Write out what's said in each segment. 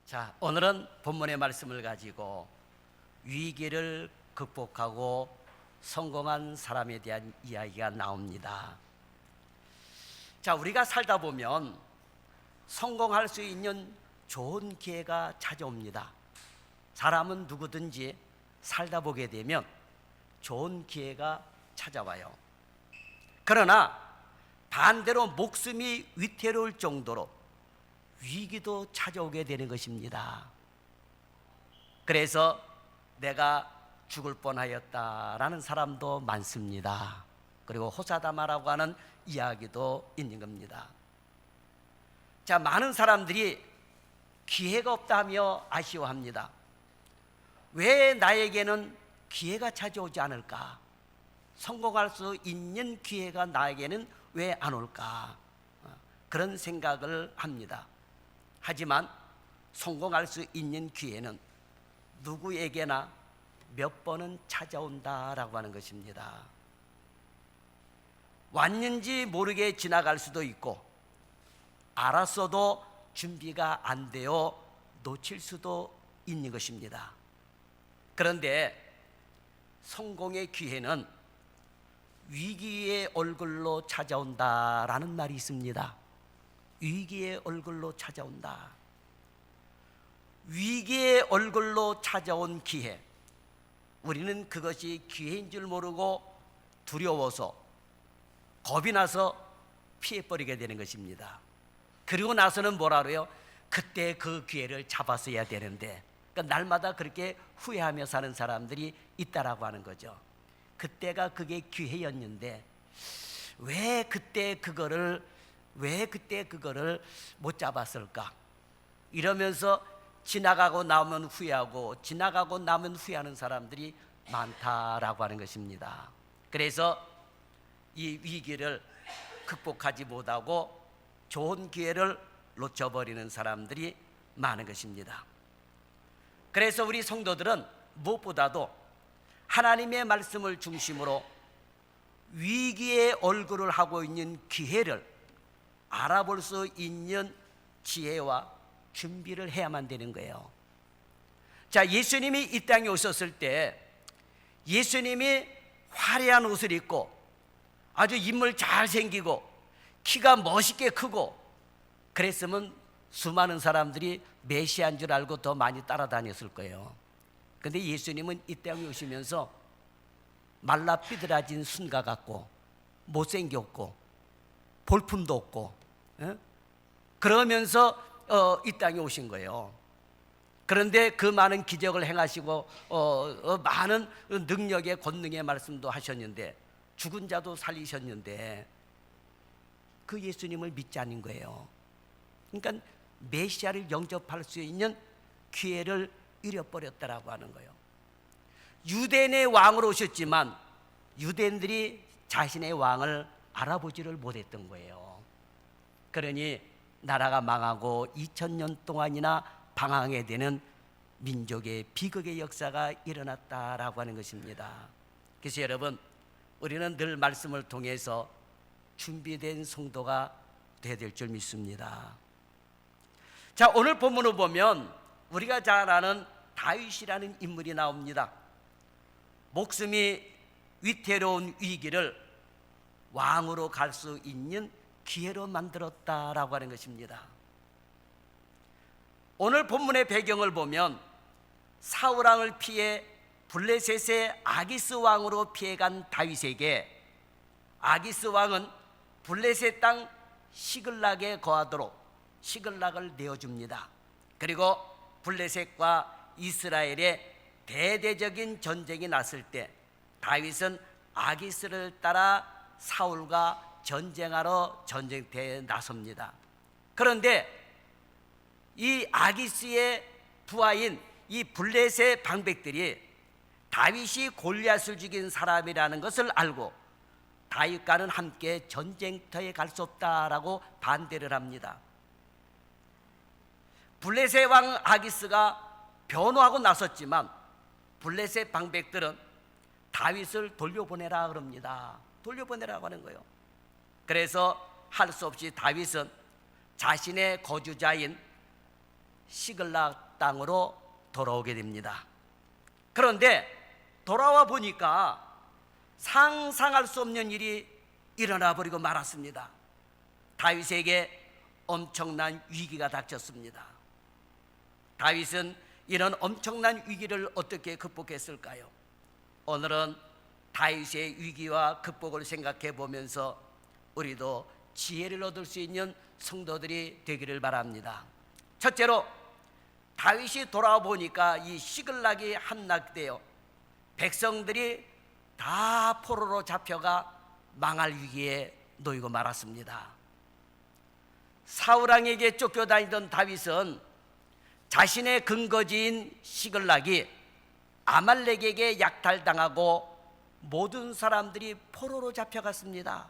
자, 오늘은 본문의 말씀을 가지고 위기를 극복하고 성공한 사람에 대한 이야기가 나옵니다. 자, 우리가 살다 보면 성공할 수 있는 좋은 기회가 찾아옵니다. 사람은 누구든지 살다 보게 되면 좋은 기회가 찾아와요. 그러나 반대로 목숨이 위태로울 정도로 위기도 찾아오게 되는 것입니다. 그래서 내가 죽을 뻔하였다라는 사람도 많습니다. 그리고 호사다마라고 하는 이야기도 있는 겁니다. 자, 많은 사람들이 기회가 없다며 아쉬워합니다. 왜 나에게는 기회가 찾아오지 않을까? 성공할 수 있는 기회가 나에게는 왜 안 올까? 그런 생각을 합니다. 하지만 성공할 수 있는 기회는 누구에게나 몇 번은 찾아온다라고 하는 것입니다. 왔는지 모르게 지나갈 수도 있고, 알았어도 준비가 안 되어 놓칠 수도 있는 것입니다. 그런데 성공의 기회는 위기의 얼굴로 찾아온다라는 말이 있습니다. 위기의 얼굴로 찾아온다. 위기의 얼굴로 찾아온 기회, 우리는 그것이 기회인 줄 모르고 두려워서 겁이 나서 피해버리게 되는 것입니다. 그리고 나서는 뭐라 그래요? 그때 그 기회를 잡았어야 되는데, 그러니까 날마다 그렇게 후회하며 사는 사람들이 있다라고 하는 거죠. 그때가 그게 기회였는데 왜 그때 그거를 못 잡았을까? 이러면서 지나가고 나면 후회하고 지나가고 나면 후회하는 사람들이 많다라고 하는 것입니다. 그래서 이 위기를 극복하지 못하고 좋은 기회를 놓쳐버리는 사람들이 많은 것입니다. 그래서 우리 성도들은 무엇보다도 하나님의 말씀을 중심으로 위기의 얼굴을 하고 있는 기회를 알아볼 수 있는 지혜와 준비를 해야만 되는 거예요. 자, 예수님이 이 땅에 오셨을 때 예수님이 화려한 옷을 입고 아주 인물 잘생기고 키가 멋있게 크고 그랬으면 수많은 사람들이 메시아인 줄 알고 더 많이 따라다녔을 거예요. 그런데 예수님은 이 땅에 오시면서 말라 삐들어진 순가 같고 못생겼고 볼품도 없고 그러면서 이 땅에 오신 거예요. 그런데 그 많은 기적을 행하시고 많은 능력의 권능의 말씀도 하셨는데 죽은 자도 살리셨는데 그 예수님을 믿지 않은 거예요. 그러니까 메시아를 영접할 수 있는 기회를 잃어버렸다라고 하는 거예요. 유대인의 왕으로 오셨지만 유대인들이 자신의 왕을 알아보지를 못했던 거예요. 그러니 나라가 망하고 2000년 동안이나 방황해 되는 민족의 비극의 역사가 일어났다라고 하는 것입니다. 그래서 여러분, 우리는 늘 말씀을 통해서 준비된 성도가 되어야 될 줄 믿습니다. 자, 오늘 본문을 보면 우리가 잘 아는 다윗이라는 인물이 나옵니다. 목숨이 위태로운 위기를 왕으로 갈 수 있는 기회로 만들었다라고 하는 것입니다. 오늘 본문의 배경을 보면 사울 왕을 피해 블레셋의 아기스 왕으로 피해간 다윗에게 아기스 왕은 블레셋 땅 시글락에 거하도록 시글락을 내어줍니다. 그리고 블레셋과 이스라엘의 대대적인 전쟁이 났을 때 다윗은 아기스를 따라 사울과 전쟁하러 전쟁터에 나섭니다. 그런데 이 아기스의 부하인 이 블레셋 방백들이 다윗이 골리앗을 죽인 사람이라는 것을 알고 다윗과는 함께 전쟁터에 갈 수 없다라고 반대를 합니다. 블레셋 왕 아기스가 변호하고 나섰지만 블레셋 방백들은 다윗을 돌려보내라 그럽니다. 돌려보내라고 하는 거예요. 그래서 할 수 없이 다윗은 자신의 거주자인 시글락 땅으로 돌아오게 됩니다. 그런데 돌아와 보니까 상상할 수 없는 일이 일어나 버리고 말았습니다. 다윗에게 엄청난 위기가 닥쳤습니다. 다윗은 이런 엄청난 위기를 어떻게 극복했을까요? 오늘은 다윗의 위기와 극복을 생각해 보면서 우리도 지혜를 얻을 수 있는 성도들이 되기를 바랍니다. 첫째로, 다윗이 돌아와 보니까 이 시글락이 함락되어 백성들이 다 포로로 잡혀가 망할 위기에 놓이고 말았습니다. 사울왕에게 쫓겨다니던 다윗은 자신의 근거지인 시글락이 아말렉에게 약탈당하고 모든 사람들이 포로로 잡혀갔습니다.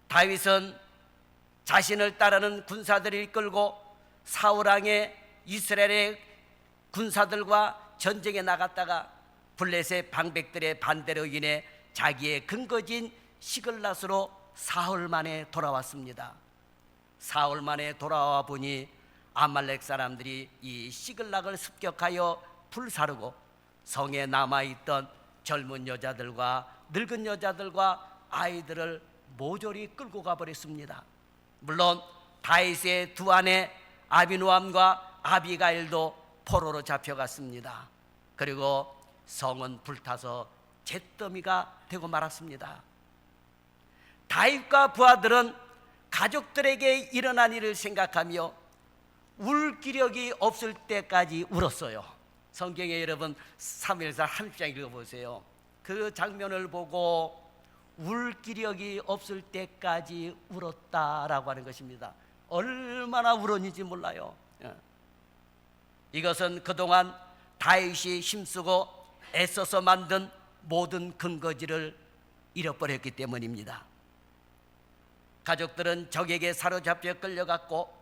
다윗은 자신을 따르는 군사들을 이끌고 사울왕의 이스라엘의 군사들과 전쟁에 나갔다가 블레셋 방백들의 반대로 인해 자기의 근거지인 시글락으로 사흘 만에 돌아왔습니다. 사흘 만에 돌아와 보니 아말렉 사람들이 이 시글락을 습격하여 불사르고 성에 남아있던 젊은 여자들과 늙은 여자들과 아이들을 모조리 끌고 가버렸습니다. 물론 다윗의 두 아내 아비노암과 아비가일도 포로로 잡혀갔습니다. 그리고 성은 불타서 잿더미가 되고 말았습니다. 다윗과 부하들은 가족들에게 일어난 일을 생각하며 울 기력이 없을 때까지 울었어요. 성경에 여러분 사무엘상 30장 읽어보세요. 그 장면을 보고 울 기력이 없을 때까지 울었다라고 하는 것입니다. 얼마나 울었는지 몰라요. 이것은 그동안 다윗이 힘쓰고 애써서 만든 모든 근거지를 잃어버렸기 때문입니다. 가족들은 적에게 사로잡혀 끌려갔고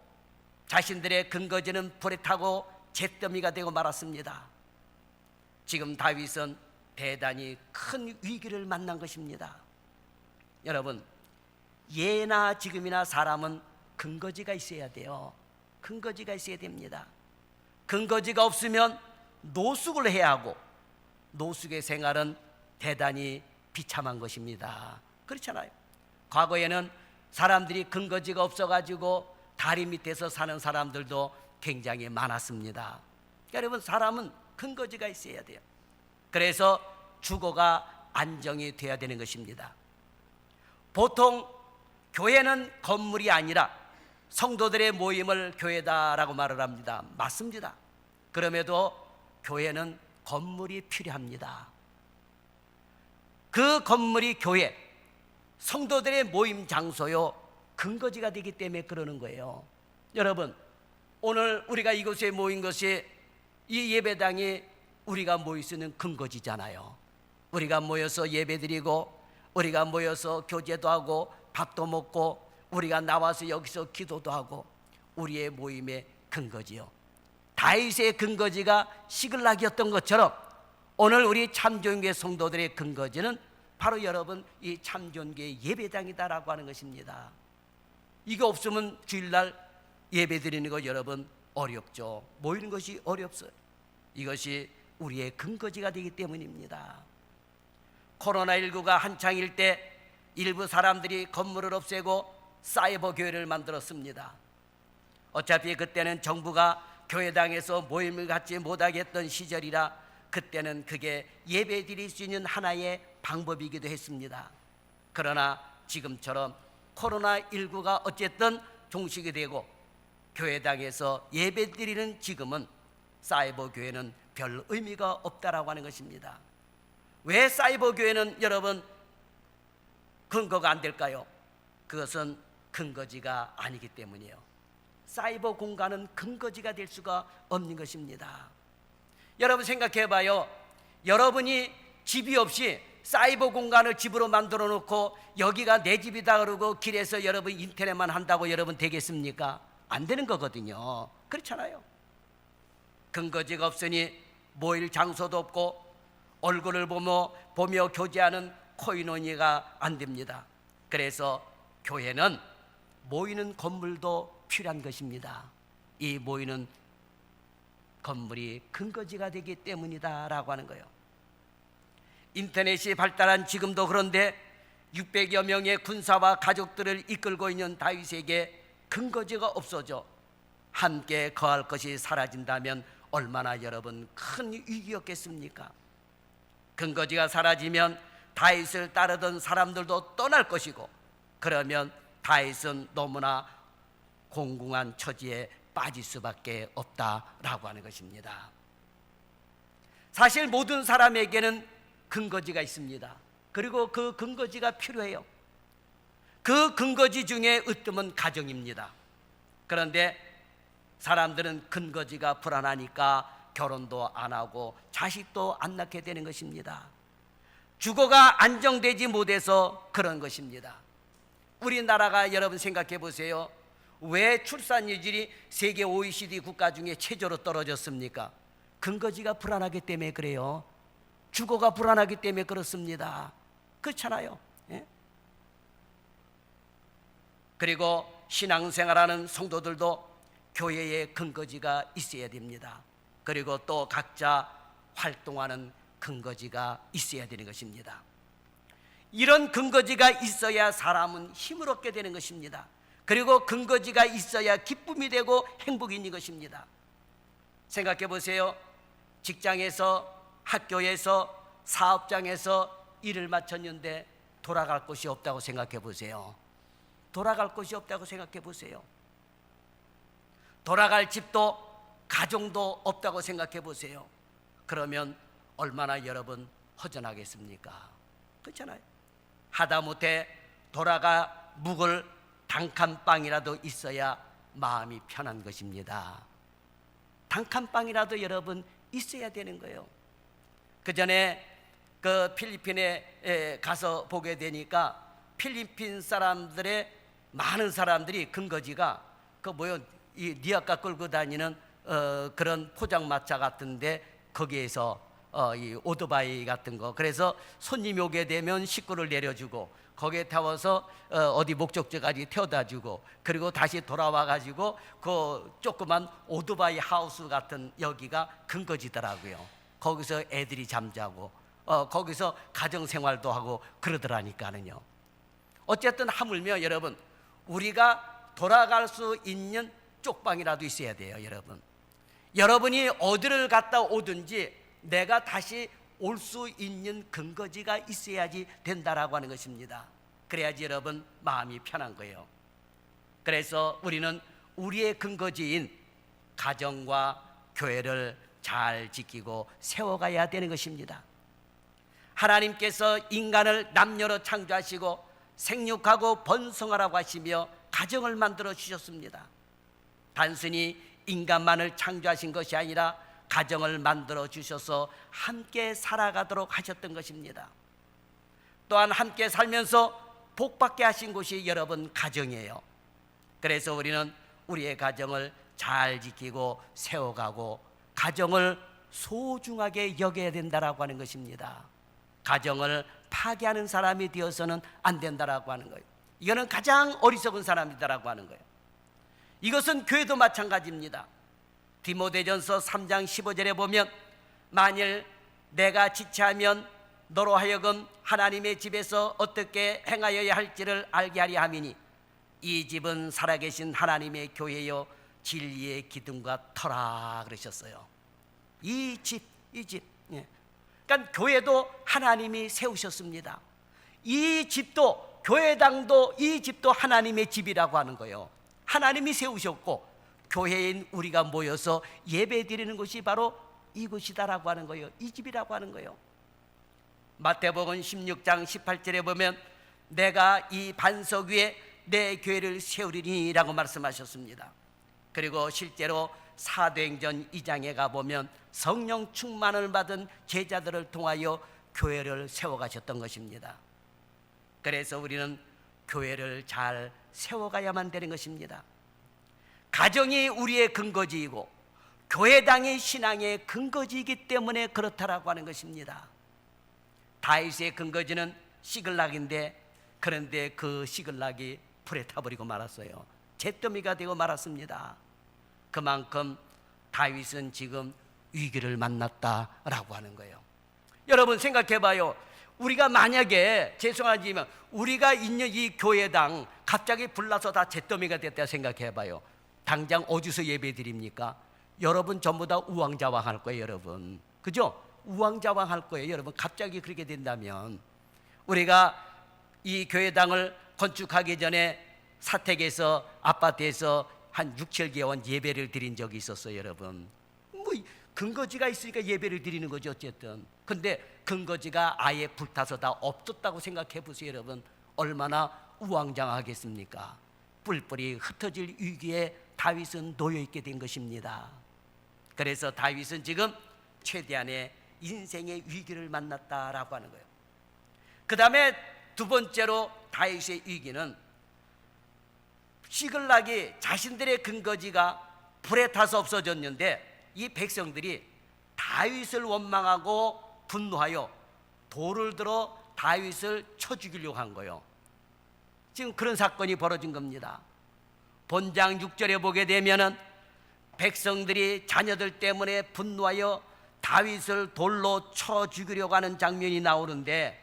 자신들의 근거지는 불에 타고 잿더미가 되고 말았습니다. 지금 다윗은 대단히 큰 위기를 만난 것입니다. 여러분, 예나 지금이나 사람은 근거지가 있어야 돼요. 근거지가 있어야 됩니다. 근거지가 없으면 노숙을 해야 하고 노숙의 생활은 대단히 비참한 것입니다. 그렇잖아요. 과거에는 사람들이 근거지가 없어가지고 다리 밑에서 사는 사람들도 굉장히 많았습니다. 그러니까 여러분, 사람은 근거지가 있어야 돼요. 그래서 주거가 안정이 돼야 되는 것입니다. 보통 교회는 건물이 아니라 성도들의 모임을 교회다라고 말을 합니다. 맞습니다. 그럼에도 교회는 건물이 필요합니다. 그 건물이 교회, 성도들의 모임 장소요, 근거지가 되기 때문에 그러는 거예요. 여러분, 오늘 우리가 이곳에 모인 것이 이 예배당이 우리가 모일 수 있는 근거지잖아요. 우리가 모여서 예배드리고 우리가 모여서 교제도 하고 밥도 먹고 우리가 나와서 여기서 기도도 하고 우리의 모임의 근거지요. 다윗의 근거지가 시글락이었던 것처럼 오늘 우리 참전교회 성도들의 근거지는 바로 여러분 이 참전교회 예배당이다라고 하는 것입니다. 이거 없으면 주일날 예배드리는 거 여러분 어렵죠. 모이는 것이 어렵어요. 이것이 우리의 근거지가 되기 때문입니다. 코로나19가 한창일 때 일부 사람들이 건물을 없애고 사이버 교회를 만들었습니다. 어차피 그때는 정부가 교회당에서 모임을 갖지 못하게 했던 시절이라 그때는 그게 예배 드릴 수 있는 하나의 방법이기도 했습니다. 그러나 지금처럼 코로나19가 어쨌든 종식이 되고 교회당에서 예배 드리는 지금은 사이버 교회는 별 의미가 없다라고 하는 것입니다. 왜 사이버 교회는 여러분 근거가 안 될까요? 그것은 근거지가 아니기 때문이에요. 사이버 공간은 근거지가 될 수가 없는 것입니다. 여러분 생각해 봐요. 여러분이 집이 없이 사이버 공간을 집으로 만들어 놓고 여기가 내 집이다 그러고 길에서 여러분 인터넷만 한다고 여러분 되겠습니까? 안 되는 거거든요. 그렇잖아요. 근거지가 없으니 모일 장소도 없고 얼굴을 보며 교제하는 코이노니가 안 됩니다. 그래서 교회는 모이는 건물도 필요한 것입니다. 이 모이는 건물이 근거지가 되기 때문이다라고 하는 거예요. 인터넷이 발달한 지금도 그런데 600여 명의 군사와 가족들을 이끌고 있는 다윗에게 근거지가 없어져 함께 거할 것이 사라진다면 얼마나 여러분 큰 위기였겠습니까? 근거지가 사라지면 다윗을 따르던 사람들도 떠날 것이고, 그러면 다윗은 너무나 공공한 처지에 빠질 수밖에 없다라고 하는 것입니다. 사실 모든 사람에게는 근거지가 있습니다. 그리고 그 근거지가 필요해요. 그 근거지 중에 으뜸은 가정입니다. 그런데 사람들은 근거지가 불안하니까 결혼도 안 하고 자식도 안 낳게 되는 것입니다. 주거가 안정되지 못해서 그런 것입니다. 우리나라가 여러분 생각해 보세요. 왜 출산율이 세계 OECD 국가 중에 최저로 떨어졌습니까? 근거지가 불안하기 때문에 그래요. 주거가 불안하기 때문에 그렇습니다. 그렇잖아요. 예? 그리고 신앙생활하는 성도들도 교회에 근거지가 있어야 됩니다. 그리고 또 각자 활동하는 근거지가 있어야 되는 것입니다. 이런 근거지가 있어야 사람은 힘을 얻게 되는 것입니다. 그리고 근거지가 있어야 기쁨이 되고 행복이 있는 것입니다. 생각해 보세요. 직장에서, 학교에서, 사업장에서 일을 마쳤는데 돌아갈 곳이 없다고 생각해 보세요. 돌아갈 곳이 없다고 생각해 보세요. 돌아갈 집도 가정도 없다고 생각해 보세요. 그러면 얼마나 여러분 허전하겠습니까? 그렇잖아요. 하다못해 돌아가 묵을 단칸방이라도 있어야 마음이 편한 것입니다. 단칸방이라도 여러분 있어야 되는 거예요. 그 전에 그 필리핀에 가서 보게 되니까 필리핀 사람들의 많은 사람들이 근거지가 그 뭐요, 이 니아까 끌고 다니는 그런 포장마차 같은데 거기에서 이 오토바이 같은 거, 그래서 손님이 오게 되면 식구를 내려주고 거기에 타워서 어디 목적지까지 태워다주고 그리고 다시 돌아와 가지고 그 조그만 오토바이 하우스 같은 여기가 근거지더라고요. 거기서 애들이 잠자고 거기서 가정생활도 하고 그러더라니까는요. 어쨌든 하물며 여러분 우리가 돌아갈 수 있는 쪽방이라도 있어야 돼요. 여러분이 어디를 갔다 오든지 내가 다시 올 수 있는 근거지가 있어야지 된다라고 하는 것입니다. 그래야지 여러분 마음이 편한 거예요. 그래서 우리는 우리의 근거지인 가정과 교회를 잘 지키고 세워가야 되는 것입니다. 하나님께서 인간을 남녀로 창조하시고 생육하고 번성하라고 하시며 가정을 만들어 주셨습니다. 단순히 인간만을 창조하신 것이 아니라 가정을 만들어 주셔서 함께 살아가도록 하셨던 것입니다. 또한 함께 살면서 복받게 하신 곳이 여러분 가정이에요. 그래서 우리는 우리의 가정을 잘 지키고 세워가고 가정을 소중하게 여겨야 된다라고 하는 것입니다. 가정을 파괴하는 사람이 되어서는 안 된다라고 하는 거예요. 이거는 가장 어리석은 사람이다라고 하는 거예요. 이것은 교회도 마찬가지입니다. 디모데전서 3장 15절에 보면 만일 내가 지체하면 너로 하여금 하나님의 집에서 어떻게 행하여야 할지를 알게 하려 함이니 이 집은 살아계신 하나님의 교회요 진리의 기둥과 터라 그러셨어요. 이 집. 예. 그러니까 교회도 하나님이 세우셨습니다. 이 집도 교회당도 이 집도 하나님의 집이라고 하는 거예요. 하나님이 세우셨고 교회인 우리가 모여서 예배 드리는 것이 바로 이곳이다라고 하는 거예요. 이 집이라고 하는 거예요. 마태복음 16장 18절에 보면 내가 이 반석 위에 내 교회를 세우리니 라고 말씀하셨습니다. 그리고 실제로 사도행전 2장에 가보면 성령 충만을 받은 제자들을 통하여 교회를 세워가셨던 것입니다. 그래서 우리는 교회를 잘 세워가야만 되는 것입니다. 가정이 우리의 근거지이고 교회당이 신앙의 근거지이기 때문에 그렇다라고 하는 것입니다. 다윗의 근거지는 시글락인데 그런데 그 시글락이 불에 타버리고 말았어요. 잿더미가 되고 말았습니다. 그만큼 다윗은 지금 위기를 만났다라고 하는 거예요. 여러분 생각해 봐요. 우리가 만약에, 죄송하지만 우리가 있는 이 교회당 갑자기 불나서 다 잿더미가 됐다 생각해 봐요. 당장 어디서 예배 드립니까? 여러분 전부 다 우왕좌왕할 거예요, 여러분. 그죠? 우왕좌왕할 거예요, 여러분. 갑자기 그렇게 된다면. 우리가 이 교회당을 건축하기 전에 사택에서, 아파트에서 한 6, 7개월 예배를 드린 적이 있었어요, 여러분. 뭐 근거지가 있으니까 예배를 드리는 거죠, 어쨌든. 근데 근거지가 아예 불타서 다 없었다고 생각해 보세요, 여러분. 얼마나 우왕좌왕하겠습니까? 뿔뿔이 흩어질 위기에 다윗은 놓여 있게 된 것입니다. 그래서 다윗은 지금 최대한의 인생의 위기를 만났다라고 하는 거예요. 그 다음에 두 번째로 다윗의 위기는 시글락이 자신들의 근거지가 불에 타서 없어졌는데 이 백성들이 다윗을 원망하고 분노하여 돌을 들어 다윗을 쳐 죽이려고 한 거예요. 지금 그런 사건이 벌어진 겁니다. 본장 6절에 보게 되면은 백성들이 자녀들 때문에 분노하여 다윗을 돌로 쳐 죽이려고 하는 장면이 나오는데,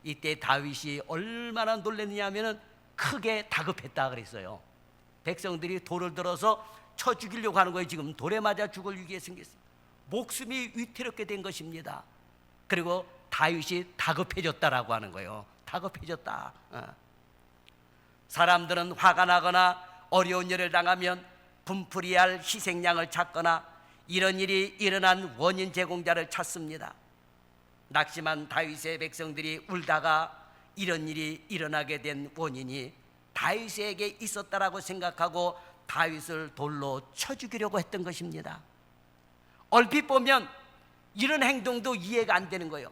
이때 다윗이 얼마나 놀랐느냐 하면은 크게 다급했다 그랬어요. 백성들이 돌을 들어서 쳐 죽이려고 하는 거예요. 지금 돌에 맞아 죽을 위기에 생겼어요. 목숨이 위태롭게 된 것입니다. 그리고 다윗이 다급해졌다라고 하는 거예요. 다급해졌다. 사람들은 화가 나거나 어려운 일을 당하면 분풀이해야 할 희생양을 찾거나 이런 일이 일어난 원인 제공자를 찾습니다. 낙심한 다윗의 백성들이 울다가 이런 일이 일어나게 된 원인이 다윗에게 있었다라고 생각하고 다윗을 돌로 쳐 죽이려고 했던 것입니다. 얼핏 보면 이런 행동도 이해가 안 되는 거예요.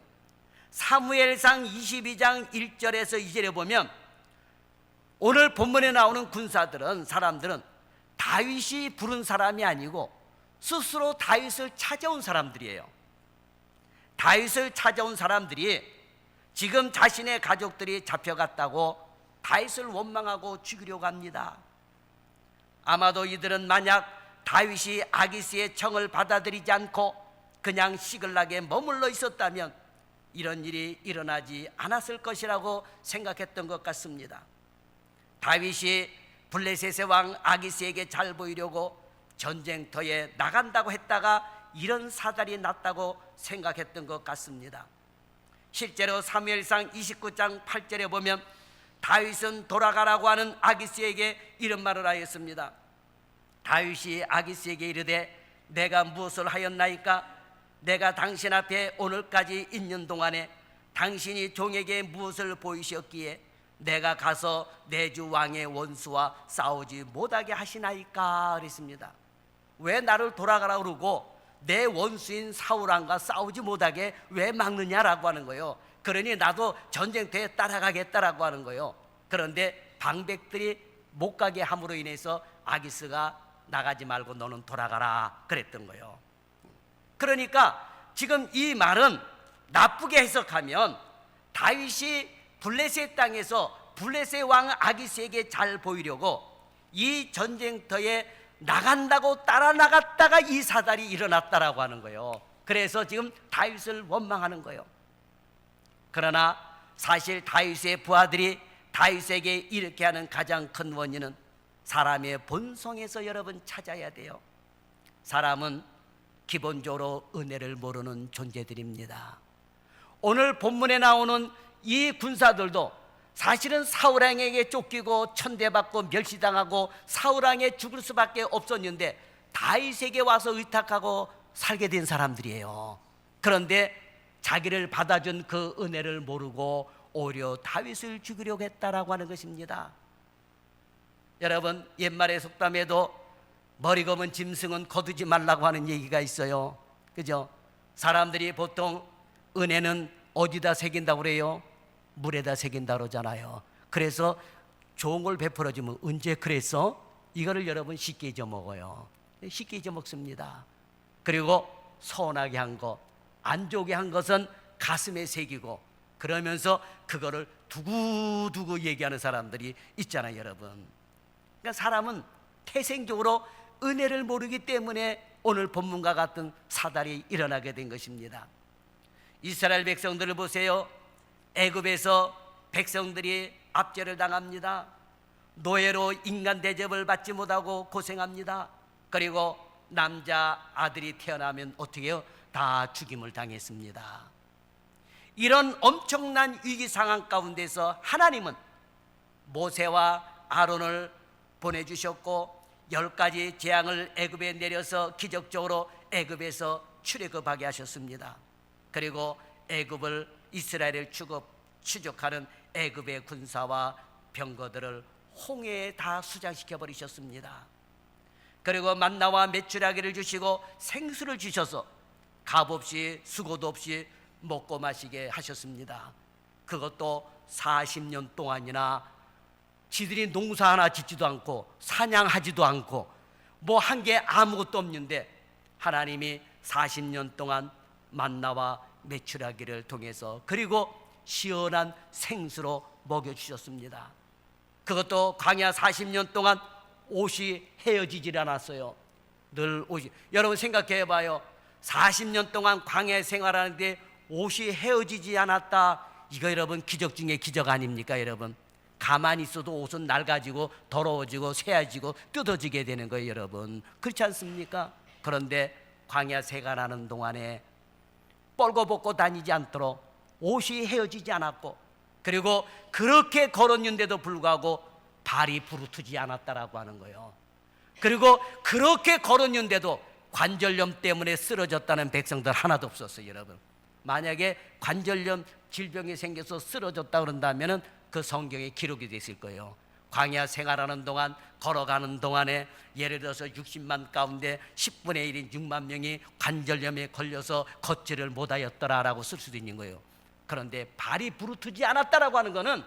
사무엘상 22장 1절에서 2절에 보면 오늘 본문에 나오는 군사들은, 사람들은 다윗이 부른 사람이 아니고 스스로 다윗을 찾아온 사람들이에요. 다윗을 찾아온 사람들이 지금 자신의 가족들이 잡혀갔다고 다윗을 원망하고 죽이려고 합니다. 아마도 이들은 만약 다윗이 아기스의 청을 받아들이지 않고 그냥 시글락에 머물러 있었다면 이런 일이 일어나지 않았을 것이라고 생각했던 것 같습니다. 다윗이 블레셋의 왕 아기스에게 잘 보이려고 전쟁터에 나간다고 했다가 이런 사달이 났다고 생각했던 것 같습니다. 실제로 사무엘상 29장 8절에 보면 다윗은 돌아가라고 하는 아기스에게 이런 말을 하였습니다. 다윗이 아기스에게 이르되 내가 무엇을 하였나이까? 내가 당신 앞에 오늘까지 있는 동안에 당신이 종에게 무엇을 보이셨기에 내가 가서 내 주 왕의 원수와 싸우지 못하게 하시나이까? 그랬습니다. 왜 나를 돌아가라 그러고 내 원수인 사울왕과 싸우지 못하게 왜 막느냐라고 하는 거예요. 그러니 나도 전쟁터에 따라가겠다라고 하는 거예요. 그런데 방백들이 못 가게 함으로 인해서 아기스가 나가지 말고 너는 돌아가라 그랬던 거예요. 그러니까 지금 이 말은 나쁘게 해석하면 다윗이 블레셋 땅에서 블레셋 왕 아기스에게 잘 보이려고 이 전쟁터에 나간다고 따라 나갔다가 이 사달이 일어났다라고 하는 거예요. 그래서 지금 다윗을 원망하는 거예요. 그러나 사실 다윗의 부하들이 다윗에게 이렇게 하는 가장 큰 원인은 사람의 본성에서 여러분 찾아야 돼요. 사람은 기본적으로 은혜를 모르는 존재들입니다. 오늘 본문에 나오는 이 군사들도 사실은 사울왕에게 쫓기고 천대받고 멸시당하고 사울왕에 죽을 수밖에 없었는데 다윗에게 와서 의탁하고 살게 된 사람들이에요. 그런데 자기를 받아준 그 은혜를 모르고 오히려 다윗을 죽이려고 했다라고 하는 것입니다. 여러분, 옛말의 속담에도 머리 검은 짐승은 거두지 말라고 하는 얘기가 있어요. 그죠? 사람들이 보통 은혜는 어디다 새긴다고 그래요? 물에다 새긴다고 그러잖아요. 그래서 좋은 걸 베풀어주면 언제 그랬어? 이거를 여러분 쉽게 잊어먹어요. 쉽게 잊어먹습니다. 그리고 서운하게 한 것, 안 좋게 한 것은 가슴에 새기고 그러면서 그거를 두고두고 얘기하는 사람들이 있잖아요, 여러분. 그러니까 사람은 태생적으로 은혜를 모르기 때문에 오늘 본문과 같은 사달이 일어나게 된 것입니다. 이스라엘 백성들을 보세요. 애굽에서 백성들이 압제를 당합니다. 노예로 인간 대접을 받지 못하고 고생합니다. 그리고 남자 아들이 태어나면 어떻게 해요? 다 죽임을 당했습니다. 이런 엄청난 위기 상황 가운데서 하나님은 모세와 아론을 보내주셨고 10가지 재앙을 애굽에 내려서 기적적으로 애굽에서 출애굽하게 하셨습니다. 그리고 애굽을 이스라엘을 추적하는 애굽의 군사와 병거들을 홍해에 다 수장시켜 버리셨습니다. 그리고 만나와 메추라기를 주시고 생수를 주셔서 값없이 수고도 없이 먹고 마시게 하셨습니다. 그것도 40년 동안이나 지들이 농사 하나 짓지도 않고 사냥하지도 않고 뭐 한 게 아무것도 없는데 하나님이 40년 동안 만나와 메추라기를 통해서 그리고 시원한 생수로 먹여주셨습니다. 그것도 광야 40년 동안 옷이 헤어지질 않았어요. 늘 옷이, 여러분 생각해 봐요. 40년 동안 광야 생활하는데 옷이 헤어지지 않았다. 이거 여러분 기적 중에 기적 아닙니까 여러분? 가만히 있어도 옷은 낡아지고 더러워지고 새어지고 뜯어지게 되는 거예요 여러분. 그렇지 않습니까? 그런데 광야 생활하는 동안에 뻘거벗고 다니지 않도록 옷이 헤어지지 않았고 그리고 그렇게 걸었는데도 불구하고 발이 부르트지 않았다라고 하는 거예요. 그리고 그렇게 걸었는데도 관절염 때문에 쓰러졌다는 백성들 하나도 없었어요 여러분. 만약에 관절염 질병이 생겨서 쓰러졌다 그런다면 그 성경에 기록이 됐을 거예요. 광야 생활하는 동안 걸어가는 동안에 예를 들어서 60만 가운데 10분의 1인 6만 명이 관절염에 걸려서 걷지를 못하였더라라고 쓸 수도 있는 거예요. 그런데 발이 부르트지 않았다라고 하는 것은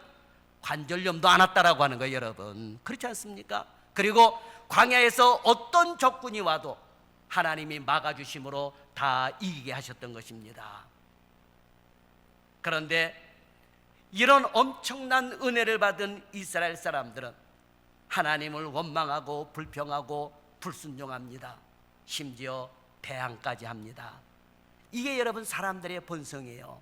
관절염도 안 왔다라고 하는 거예요 여러분. 그렇지 않습니까? 그리고 광야에서 어떤 적군이 와도 하나님이 막아주심으로 다 이기게 하셨던 것입니다. 그런데 이런 엄청난 은혜를 받은 이스라엘 사람들은 하나님을 원망하고 불평하고 불순종합니다. 심지어 배항까지 합니다. 이게 여러분 사람들의 본성이에요.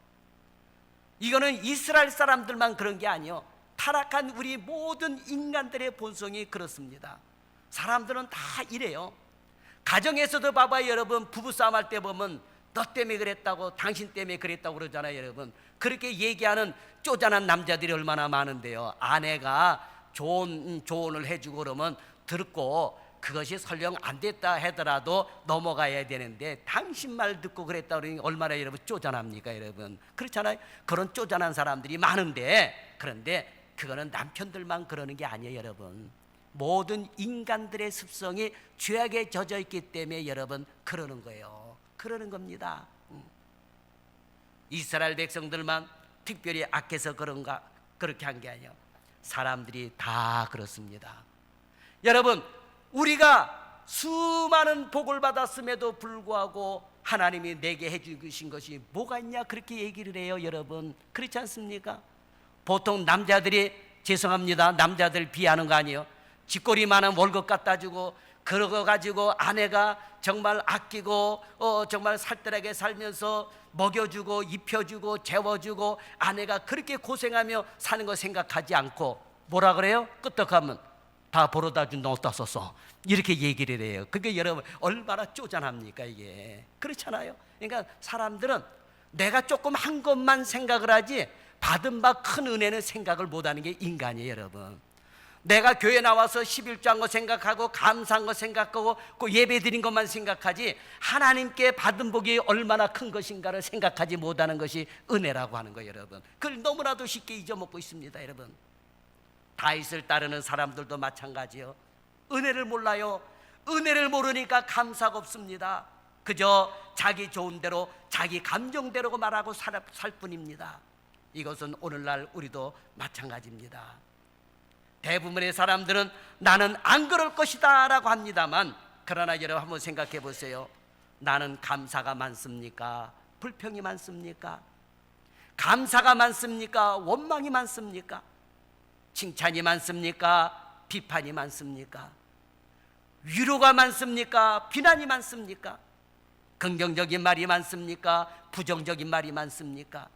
이거는 이스라엘 사람들만 그런 게 아니에요. 타락한 우리 모든 인간들의 본성이 그렇습니다. 사람들은 다 이래요. 가정에서도 봐봐요 여러분. 부부싸움 할 때 보면 너 때문에 그랬다고 당신 때문에 그랬다고 그러잖아요 여러분. 그렇게 얘기하는 쪼잔한 남자들이 얼마나 많은데요. 아내가 조언을 해주고 그러면 듣고 그것이 설령 안 됐다 하더라도 넘어가야 되는데 당신 말 듣고 그랬다 그러니 얼마나 여러분 쪼잔합니까 여러분. 그렇잖아요. 그런 쪼잔한 사람들이 많은데 그런데 그거는 남편들만 그러는 게 아니에요 여러분. 모든 인간들의 습성이 죄악에 젖어 있기 때문에 여러분 그러는 거예요. 그러는 겁니다. 이스라엘 백성들만 특별히 악해서 그런가 그렇게 한 게 아니에요. 사람들이 다 그렇습니다. 여러분 우리가 수많은 복을 받았음에도 불구하고 하나님이 내게 해주신 것이 뭐가 있냐 그렇게 얘기를 해요 여러분. 그렇지 않습니까? 보통 남자들이 죄송합니다 남자들 비하는 거 아니에요. 쥐꼬리 많은 월급 갖다 주고 그러고 가지고 아내가 정말 아끼고 정말 살뜰하게 살면서 먹여주고 입혀주고 재워주고 아내가 그렇게 고생하며 사는 거 생각하지 않고 뭐라 그래요? 끄떡하면 다 벌어다 준다 어디다 썼어 이렇게 얘기를 해요. 그게 여러분 얼마나 쪼잔합니까 이게. 그렇잖아요. 그러니까 사람들은 내가 조금 한 것만 생각을 하지 받은 바 큰 은혜는 생각을 못하는 게 인간이에요 여러분. 내가 교회 나와서 11조 한 거 생각하고 감사한 거 생각하고 그 예배 드린 것만 생각하지 하나님께 받은 복이 얼마나 큰 것인가를 생각하지 못하는 것이 은혜라고 하는 거예요 여러분. 그걸 너무나도 쉽게 잊어먹고 있습니다 여러분. 다윗을 따르는 사람들도 마찬가지요. 은혜를 몰라요. 은혜를 모르니까 감사가 없습니다. 그저 자기 좋은 대로 자기 감정대로 말하고 살 뿐입니다. 이것은 오늘날 우리도 마찬가지입니다. 대부분의 사람들은 나는 안 그럴 것이다 라고 합니다만 그러나 여러분 한번 생각해 보세요. 나는 감사가 많습니까? 불평이 많습니까? 감사가 많습니까? 원망이 많습니까? 칭찬이 많습니까? 비판이 많습니까? 위로가 많습니까? 비난이 많습니까? 긍정적인 말이 많습니까? 부정적인 말이 많습니까?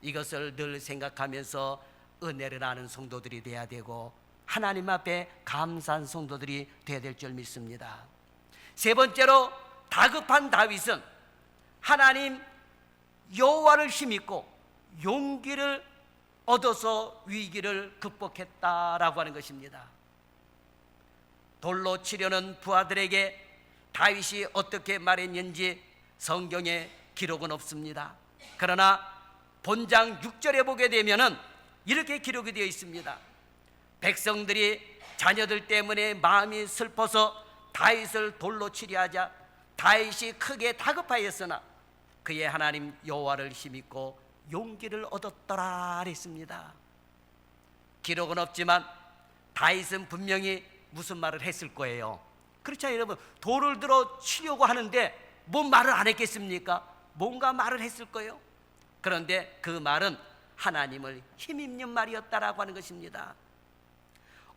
이것을 늘 생각하면서 은혜를 아는 성도들이 되어야 되고 하나님 앞에 감사한 성도들이 되어야 될 줄 믿습니다. 세 번째로, 다급한 다윗은 하나님 여호와를 힘입고 용기를 얻어서 위기를 극복했다라고 하는 것입니다. 돌로 치려는 부하들에게 다윗이 어떻게 말했는지 성경에 기록은 없습니다. 그러나 본장 6절에 보게 되면은 이렇게 기록이 되어 있습니다. 백성들이 자녀들 때문에 마음이 슬퍼서 다윗을 돌로 치려 하자 다윗이 크게 다급하였으나 그의 하나님 여호와를 힘입고 용기를 얻었더라 했습니다. 기록은 없지만 다윗은 분명히 무슨 말을 했을 거예요. 그렇잖아요, 여러분. 돌을 들어 치려고 하는데 뭔 말을 안 했겠습니까? 뭔가 말을 했을 거예요. 그런데 그 말은 하나님을 힘입는 말이었다라고 하는 것입니다.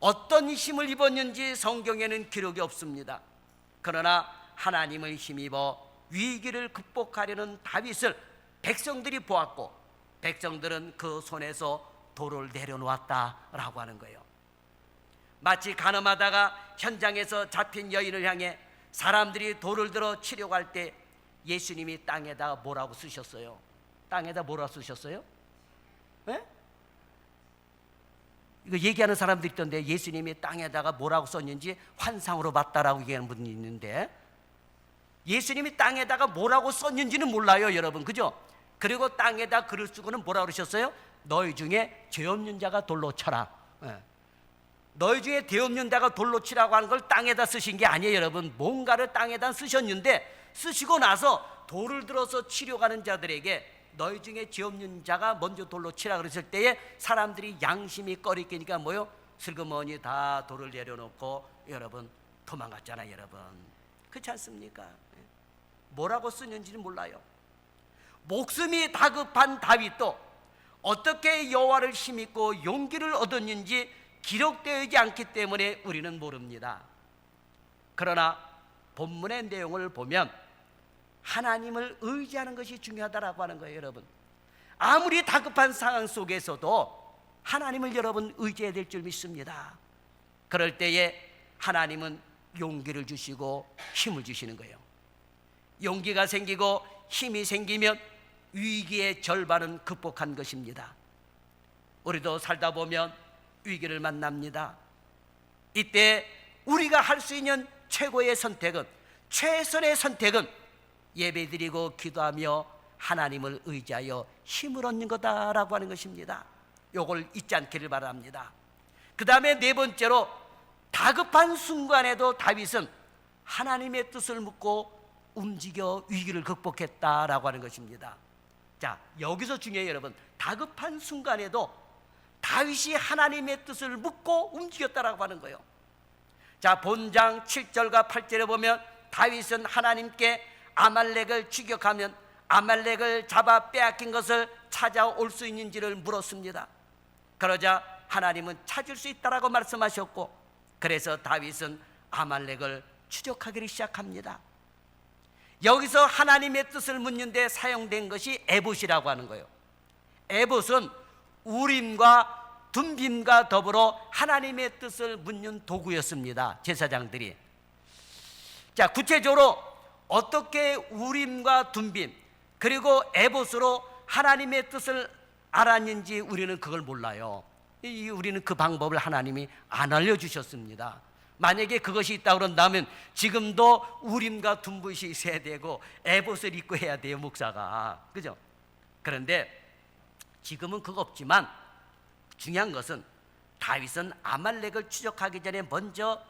어떤 힘을 입었는지 성경에는 기록이 없습니다. 그러나 하나님을 힘입어 위기를 극복하려는 다윗을 백성들이 보았고 백성들은 그 손에서 돌을 내려놓았다라고 하는 거예요. 마치 간음하다가 현장에서 잡힌 여인을 향해 사람들이 돌을 들어 치려고 할 때 예수님이 땅에다 뭐라고 쓰셨어요? 땅에다 뭐라고 쓰셨어요? 네? 이거 얘기하는 사람들이 있던데 예수님이 땅에다가 뭐라고 썼는지 환상으로 봤다라고 얘기하는 분이 있는데 예수님이 땅에다가 뭐라고 썼는지는 몰라요, 여러분. 그죠? 그리고 땅에다 글을 쓰고는 뭐라고 그러셨어요? 너희 중에 죄 없는 자가 돌로 쳐라. 네. 너희 중에 죄 없는 자가 돌로 치라고 하는 걸 땅에다 쓰신 게 아니에요, 여러분. 뭔가를 땅에다 쓰셨는데 쓰시고 나서 돌을 들어서 치려고 하는 자들에게 너희 중에 죄 없는 자가 먼저 돌로 치라 그랬을 때에 사람들이 양심이 꺼리끼니까 뭐요? 슬그머니 다 돌을 내려놓고 여러분 도망갔잖아요, 여러분. 그렇지 않습니까? 뭐라고 쓰는지는 몰라요. 목숨이 다급한 다윗도 어떻게 여호와를 힘입고 용기를 얻었는지 기록되어 있지 않기 때문에 우리는 모릅니다. 그러나 본문의 내용을 보면 하나님을 의지하는 것이 중요하다라고 하는 거예요, 여러분. 아무리 다급한 상황 속에서도 하나님을 여러분 의지해야 될 줄 믿습니다. 그럴 때에 하나님은 용기를 주시고 힘을 주시는 거예요. 용기가 생기고 힘이 생기면 위기의 절반은 극복한 것입니다. 우리도 살다 보면 위기를 만납니다. 이때 우리가 할 수 있는 최고의 선택은, 최선의 선택은 예배드리고 기도하며 하나님을 의지하여 힘을 얻는 거다라고 하는 것입니다. 이걸 잊지 않기를 바랍니다. 그 다음에 네 번째로, 다급한 순간에도 다윗은 하나님의 뜻을 묻고 움직여 위기를 극복했다라고 하는 것입니다. 자, 여기서 중요해요, 여러분. 다급한 순간에도 다윗이 하나님의 뜻을 묻고 움직였다라고 하는 거예요. 자, 본장 7절과 8절에 보면 다윗은 하나님께 아말렉을 추격하면 아말렉을 잡아 빼앗긴 것을 찾아올 수 있는지를 물었습니다. 그러자 하나님은 찾을 수 있다라고 말씀하셨고, 그래서 다윗은 아말렉을 추적하기를 시작합니다. 여기서 하나님의 뜻을 묻는 데 사용된 것이 에봇이라고 하는 거예요. 에봇은 우림과 둠빔과 더불어 하나님의 뜻을 묻는 도구였습니다, 제사장들이. 자, 구체적으로 어떻게 우림과 둠빔 그리고 에봇으로 하나님의 뜻을 알았는지 우리는 그걸 몰라요. 우리는 그 방법을 하나님이 안 알려주셨습니다. 만약에 그것이 있다고 그런다면 지금도 우림과 둠붓이 있어야 되고 에봇을 입고 해야 돼요, 목사가. 그죠? 그런데 지금은 그거 없지만 중요한 것은 다윗은 아말렉을 추적하기 전에 먼저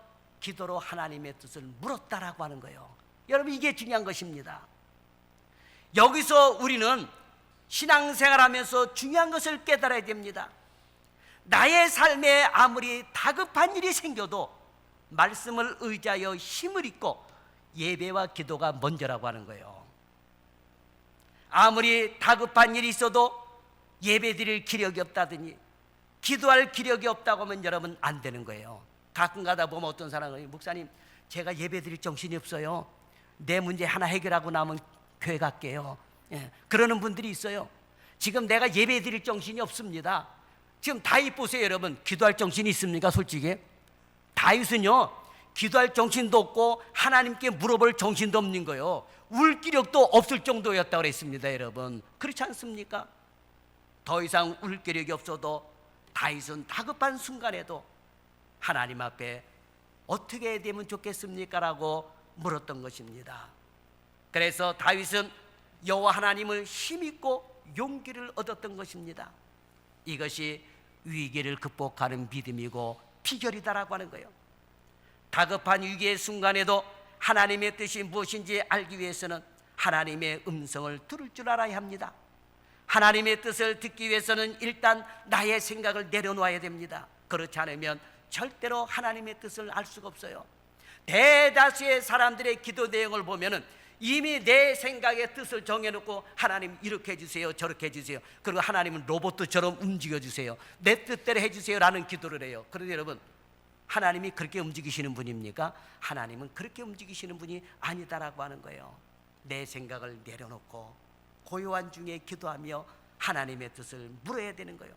기도로 하나님의 뜻을 물었다라고 하는 거예요. 여러분, 이게 중요한 것입니다. 여기서 우리는 신앙생활하면서 중요한 것을 깨달아야 됩니다. 나의 삶에 아무리 다급한 일이 생겨도 말씀을 의지하여 힘을 입고 예배와 기도가 먼저라고 하는 거예요. 아무리 다급한 일이 있어도 예배 드릴 기력이 없다더니 기도할 기력이 없다고 하면 여러분 안 되는 거예요. 가끔 가다 보면 어떤 사람은 목사님 제가 예배 드릴 정신이 없어요. 내 문제 하나 해결하고 나면 교회 갈게요. 그러는 분들이 있어요. 지금 내가 예배 드릴 정신이 없습니다. 지금 다윗 보세요. 여러분, 기도할 정신이 있습니까? 솔직히 다윗은요, 기도할 정신도 없고 하나님께 물어볼 정신도 없는 거예요. 울 기력도 없을 정도였다고 그랬습니다. 여러분, 그렇지 않습니까? 더 이상 울 기력이 없어도 다윗은 다급한 순간에도 하나님 앞에 어떻게 해야 되면 좋겠습니까? 라고 물었던 것입니다. 그래서 다윗은 여호와 하나님을 힘입고 용기를 얻었던 것입니다. 이것이 위기를 극복하는 믿음이고 비결이다라고 하는 거예요. 다급한 위기의 순간에도 하나님의 뜻이 무엇인지 알기 위해서는 하나님의 음성을 들을 줄 알아야 합니다. 하나님의 뜻을 듣기 위해서는 일단 나의 생각을 내려놓아야 됩니다. 그렇지 않으면 절대로 하나님의 뜻을 알 수가 없어요. 대다수의 사람들의 기도 내용을 보면은 이미 내 생각의 뜻을 정해놓고 하나님 이렇게 해주세요, 저렇게 해주세요. 그리고 하나님은 로봇처럼 움직여주세요, 내 뜻대로 해주세요 라는 기도를 해요. 그런데 여러분, 하나님이 그렇게 움직이시는 분입니까? 하나님은 그렇게 움직이시는 분이 아니다라고 하는 거예요. 내 생각을 내려놓고 고요한 중에 기도하며 하나님의 뜻을 물어야 되는 거예요.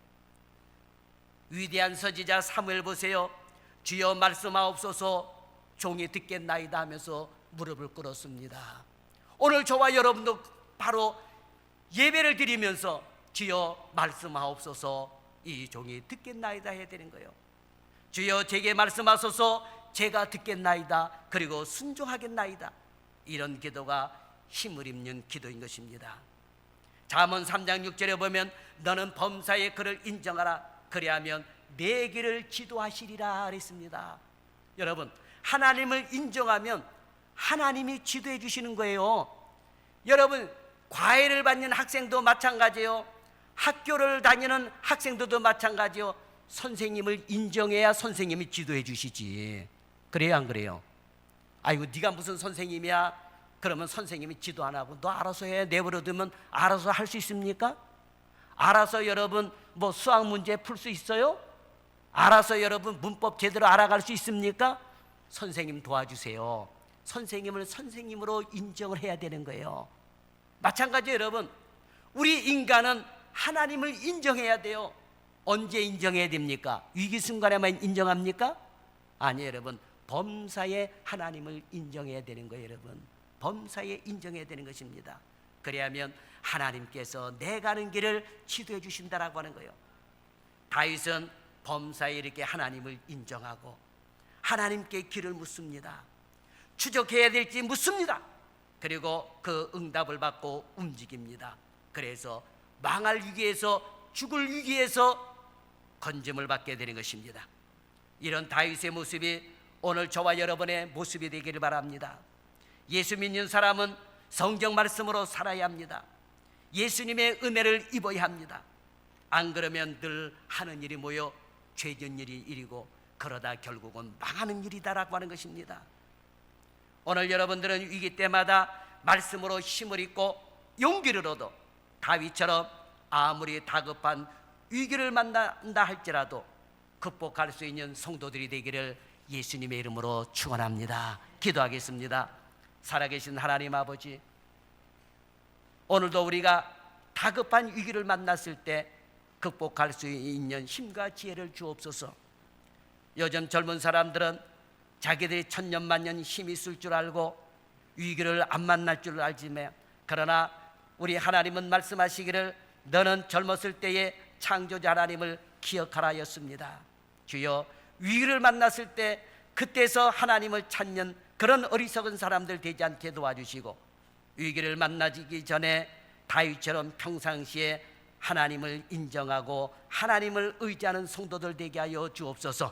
위대한 선지자 사무엘 보세요. 주여 말씀하옵소서, 종이 듣겠나이다 하면서 무릎을 꿇었습니다. 오늘 저와 여러분도 바로 예배를 드리면서 주여 말씀하옵소서, 이 종이 듣겠나이다 해야 되는 거예요. 주여 제게 말씀하소서, 제가 듣겠나이다, 그리고 순종하겠나이다. 이런 기도가 힘을 입는 기도인 것입니다. 잠언 3장 6절에 보면 너는 범사의 그를 인정하라, 그리하면 내 길을 지도하시리라 그랬습니다. 여러분, 하나님을 인정하면 하나님이 지도해 주시는 거예요. 여러분, 과외를 받는 학생도 마찬가지예요. 학교를 다니는 학생들도 마찬가지예요. 선생님을 인정해야 선생님이 지도해 주시지. 그래요, 안 그래요? 아이고, 네가 무슨 선생님이야? 그러면 선생님이 지도 안 하고 너 알아서 해 내버려두면 알아서 할 수 있습니까? 알아서 여러분 뭐 수학 문제 풀 수 있어요? 알아서 여러분 문법 제대로 알아갈 수 있습니까? 선생님 도와주세요. 선생님을 선생님으로 인정을 해야 되는 거예요. 마찬가지로 여러분, 우리 인간은 하나님을 인정해야 돼요. 언제 인정해야 됩니까? 위기 순간에만 인정합니까? 아니에요, 여러분. 범사에 하나님을 인정해야 되는 거예요, 여러분. 범사에 인정해야 되는 것입니다. 그래야면 하나님께서 내 가는 길을 지도해 주신다라고 하는 거예요. 다윗은 범사에 이렇게 하나님을 인정하고 하나님께 길을 묻습니다. 추적해야 될지 묻습니다. 그리고 그 응답을 받고 움직입니다. 그래서 망할 위기에서, 죽을 위기에서 건짐을 받게 되는 것입니다. 이런 다윗의 모습이 오늘 저와 여러분의 모습이 되기를 바랍니다. 예수 믿는 사람은 성경 말씀으로 살아야 합니다. 예수님의 은혜를 입어야 합니다. 안 그러면 늘 하는 일이 뭐요? 죄진 일이고 그러다 결국은 망하는 일이다라고 하는 것입니다. 오늘 여러분들은 위기 때마다 말씀으로 힘을 입고 용기를 얻어 다윗처럼 아무리 다급한 위기를 만난다 할지라도 극복할 수 있는 성도들이 되기를 예수님의 이름으로 축원합니다. 기도하겠습니다. 살아계신 하나님 아버지, 오늘도 우리가 다급한 위기를 만났을 때 극복할 수 있는 힘과 지혜를 주옵소서. 요즘 젊은 사람들은 자기들이 천년만년 힘이 있을 줄 알고 위기를 안 만날 줄 알지만, 그러나 우리 하나님은 말씀하시기를 너는 젊었을 때의 창조자 하나님을 기억하라 하였습니다. 주여, 위기를 만났을 때 그때서 하나님을 찾는 그런 어리석은 사람들 되지 않게 도와주시고, 위기를 만나기 전에 다윗처럼 평상시에 하나님을 인정하고 하나님을 의지하는 성도들 되게 하여 주옵소서.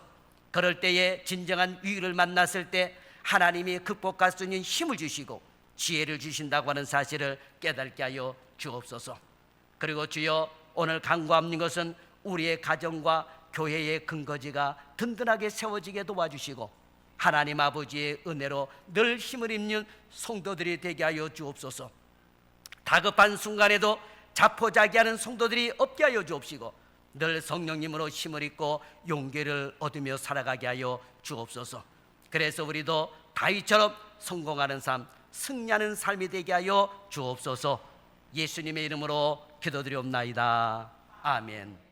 그럴 때에 진정한 위기를 만났을 때 하나님이 극복할 수 있는 힘을 주시고 지혜를 주신다고 하는 사실을 깨닫게 하여 주옵소서. 그리고 주여, 오늘 간구하는 것은 우리의 가정과 교회의 근거지가 든든하게 세워지게 도와주시고 하나님 아버지의 은혜로 늘 힘을 입는 성도들이 되게 하여 주옵소서. 다급한 순간에도 자포자기하는 성도들이 없게 하여 주옵시고 늘 성령님으로 힘을 입고 용기를 얻으며 살아가게 하여 주옵소서. 그래서 우리도 다윗처럼 성공하는 삶, 승리하는 삶이 되게 하여 주옵소서. 예수님의 이름으로 기도드리옵나이다. 아멘.